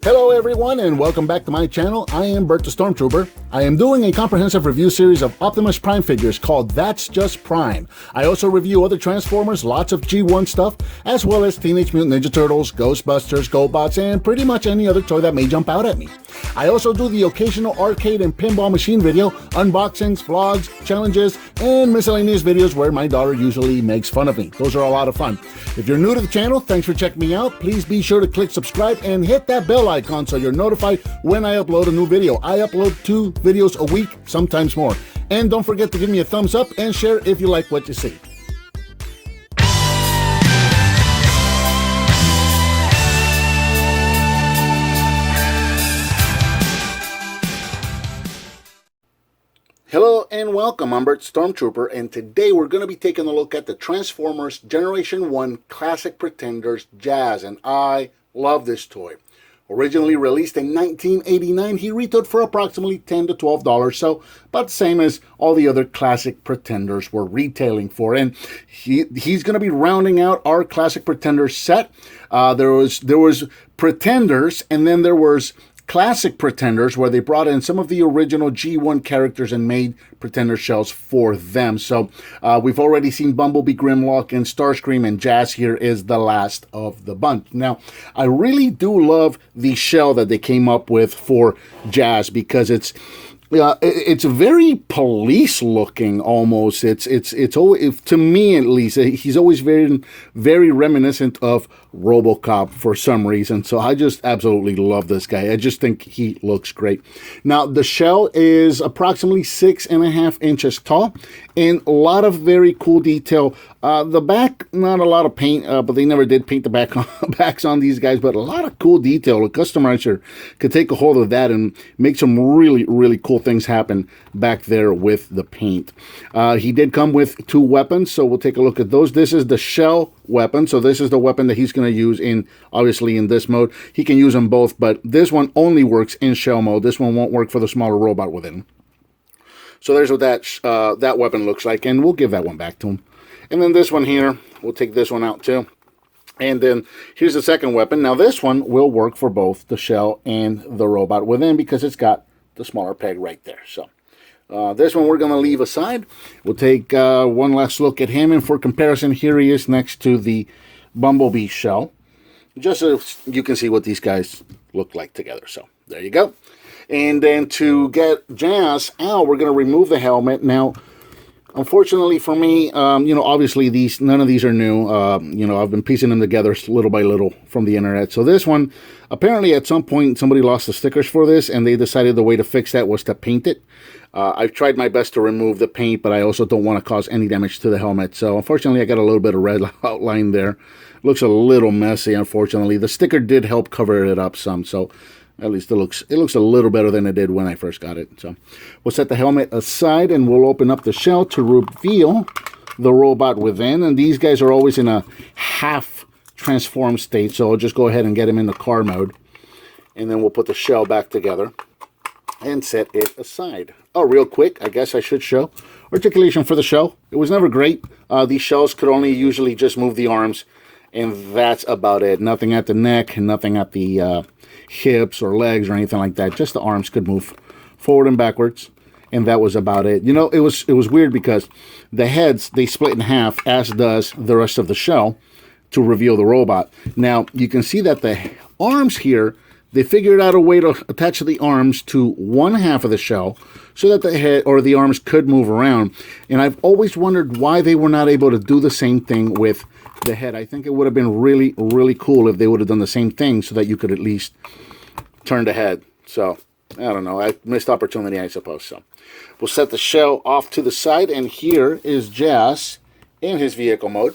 Hello everyone and welcome back to my channel. I am Bert the Stormtrooper. I am doing a comprehensive review series of Optimus Prime figures called That's Just Prime. I also review other Transformers, lots of G1 stuff, as well as Teenage Mutant Ninja Turtles, Ghostbusters, GoBots, and pretty much any other toy that may jump out at me. I also do the occasional arcade and pinball machine video, unboxings, vlogs, challenges, and miscellaneous videos where my daughter usually makes fun of me. Those are a lot of fun. If you're new to the channel, thanks for checking me out. Please be sure to click subscribe and hit that bell icon so you're notified when I upload a new video. I upload 2 videos a week, sometimes more. And don't forget to give me a thumbs up and share if you like what you see. Hello and welcome, I'm Bert Stormtrooper, and today we're going to be taking a look at the Transformers Generation 1 Classic Pretenders Jazz, and I love this toy. Originally released in 1989, he retailed for approximately $10 to $12, so about the same as all the other Classic Pretenders were retailing for. And he's going to be rounding out our Classic Pretenders set. There was Pretenders, and then there was Classic Pretenders, where they brought in some of the original G1 characters and made Pretender shells for them. So we've already seen Bumblebee, Grimlock, and Starscream, and Jazz here is the last of the bunch. Now, I really do love the shell that they came up with for Jazz because it's very police looking almost. It's always, to me at least, he's always very reminiscent of RoboCop for some reason. So I just absolutely love this guy. I just think he looks great. Now the shell is approximately 6.5 inches tall and a lot of very cool detail. The back, not a lot of paint, but they never did paint the backs on these guys, but a lot of cool detail. A customizer could take a hold of that and make some really cool things happen back there with the paint. He did come with 2 weapons, so we'll take a look at those. This is the shell weapon, so this is the weapon that he's going to use obviously in this mode. He can use them both, but this one only works in shell mode. This one won't work for the smaller robot within. So there's what that weapon looks like, and we'll give that one back to him. And then this one here, we'll take this one out too. And then here's the second weapon. Now this one will work for both the shell and the robot within because it's got the smaller peg right there. So this one we're going to leave aside. We'll take one last look at him, and for comparison, here he is next to the Bumblebee shell, just so you can see what these guys look like together. So there you go. And then to get Jazz out, we're going to remove the helmet. Now, unfortunately for me, obviously none of these are new. I've been piecing them together little by little from the internet. So this one, apparently at some point somebody lost the stickers for this, and they decided the way to fix that was to paint it. I've tried my best to remove the paint, but I also don't want to cause any damage to the helmet. So unfortunately, I got a little bit of red outline there. Looks a little messy, unfortunately. The sticker did help cover it up some, so at least it looks a little better than it did when I first got it. So we'll set the helmet aside, and we'll open up the shell to reveal the robot within. And these guys are always in a half transformed state, so I'll just go ahead and get him into car mode. And then we'll put the shell back together and set it aside. Oh, real quick, I guess I should show articulation for the shell. It was never great. These shells could only usually just move the arms, and that's about it. Nothing at the neck, nothing at the hips or legs or anything like that. Just the arms could move forward and backwards, and that was about it. It was weird because the heads, they split in half, as does the rest of the shell, to reveal the robot. Now, you can see that the arms here, they figured out a way to attach the arms to one half of the shell so that the head or the arms could move around. And I've always wondered why they were not able to do the same thing with the head. I think it would have been really cool if they would have done the same thing so that you could at least turn the head. So, I don't know. I missed opportunity, I suppose. So, we'll set the shell off to the side, and here is Jazz in his vehicle mode.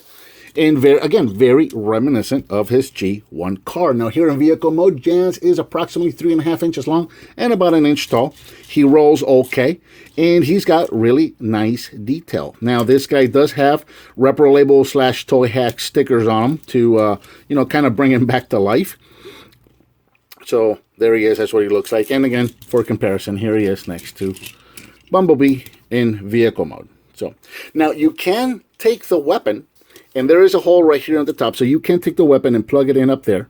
And very reminiscent of his G1 car. Now here in vehicle mode, Jazz is approximately 3.5 inches long and about 1 inch tall. He rolls okay, and he's got really nice detail. Now this guy does have Repro Label / Toy Hack stickers on him to, kind of bring him back to life. So there he is. That's what he looks like. And again, for comparison, here he is next to Bumblebee in vehicle mode. So now you can take the weapon, and there is a hole right here on the top, so you can take the weapon and plug it in up there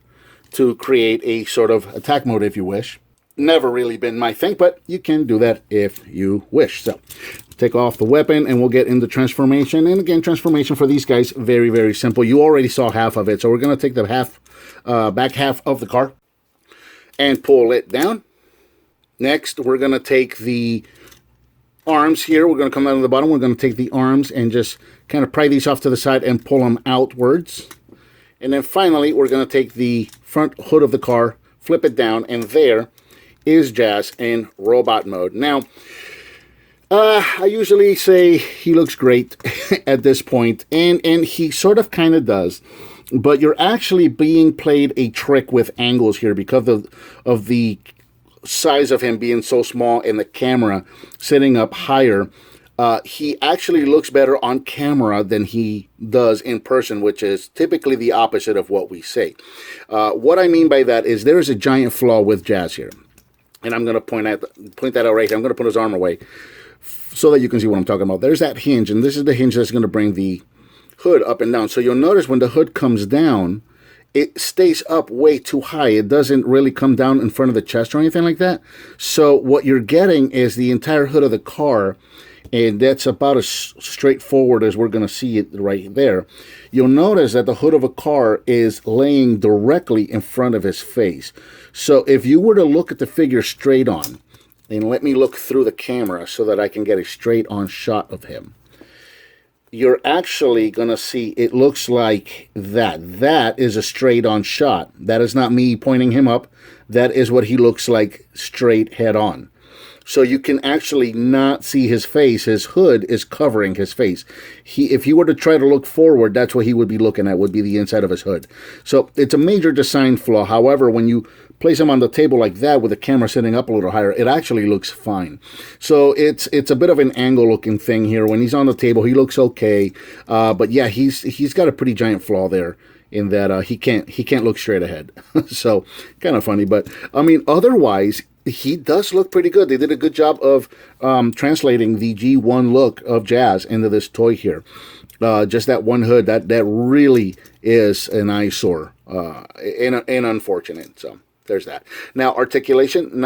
to create a sort of attack mode if you wish. Never really been my thing, but you can do that if you wish. So take off the weapon and we'll get into transformation. And again, transformation for these guys, very, very simple. You already saw half of it. So we're going to take the back half of the car and pull it down. Next, we're going to take the arms here. We're going to come down to the bottom. We're going to take the arms and just kind of pry these off to the side and pull them outwards. And then finally, we're going to take the front hood of the car, flip it down, and there is Jazz in robot mode. Now, I usually say he looks great at this point, and he sort of kind of does. But you're actually being played a trick with angles here because of the size of him being so small and the camera sitting up higher. He actually looks better on camera than he does in person, which is typically the opposite of what we say. What I mean by that is there is a giant flaw with Jazz here. And I'm going to point that out right here. I'm going to put his arm away so that you can see what I'm talking about. There's that hinge, and this is the hinge that's going to bring the hood up and down. So you'll notice when the hood comes down, it stays up way too high. It doesn't really come down in front of the chest or anything like that. So what you're getting is the entire hood of the car, and that's about as straightforward as we're going to see it right there. You'll notice that the hood of a car is laying directly in front of his face. So if you were to look at the figure straight on, and let me look through the camera so that I can get a straight on shot of him, you're actually going to see it looks like that. That is a straight on shot. That is not me pointing him up. That is what he looks like straight head on. So you can actually not see his face. His hood is covering his face. If he were to try to look forward, that's what he would be looking at, would be the inside of his hood. So it's a major design flaw. However, when you place him on the table like that with the camera sitting up a little higher, it actually looks fine. So it's a bit of an angle looking thing here. When he's on the table, he looks okay. But yeah, he's got a pretty giant flaw there in that he can't look straight ahead. So kind of funny. But I mean, otherwise, he does look pretty good. They did a good job of translating the G1 look of Jazz into this toy here. Just that one hood, that really is an eyesore and unfortunate. So there's that. Now, articulation,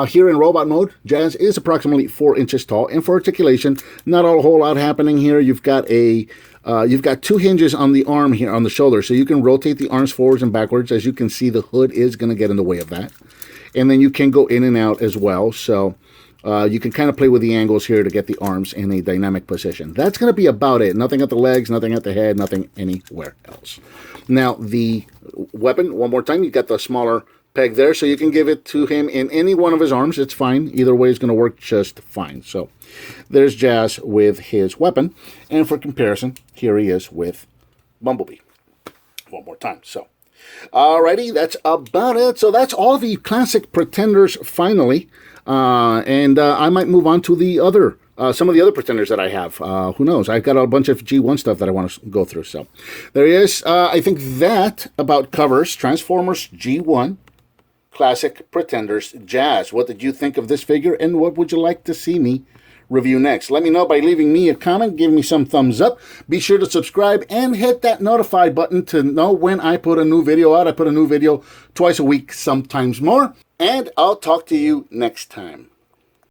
here in robot mode, Jazz is approximately 4 inches tall. And for articulation, not a whole lot happening here. You've got two hinges on the arm here, on the shoulder, so you can rotate the arms forwards and backwards. As you can see, the hood is going to get in the way of that. And then you can go in and out as well. So you can kind of play with the angles here to get the arms in a dynamic position. That's going to be about it. Nothing at the legs, nothing at the head, nothing anywhere else. Now, the weapon, one more time, you got the smaller peg there, so you can give it to him in any one of his arms. It's fine. Either way is going to work just fine. So there's Jazz with his weapon. And for comparison, here he is with Bumblebee. One more time. So alrighty, that's about it. So that's all the classic Pretenders finally. I might move on to the other, some of the other Pretenders that I have. Who knows? I've got a bunch of G1 stuff that I want to go through. So there he is. I think that about covers Transformers G1 Classic Pretenders Jazz. What did you think of this figure, and what would you like to see me review next? Let me know by leaving me a comment, give me some thumbs up. Be sure to subscribe and hit that notify button to know when I put a new video out. I put a new video twice a week, sometimes more. And I'll talk to you next time.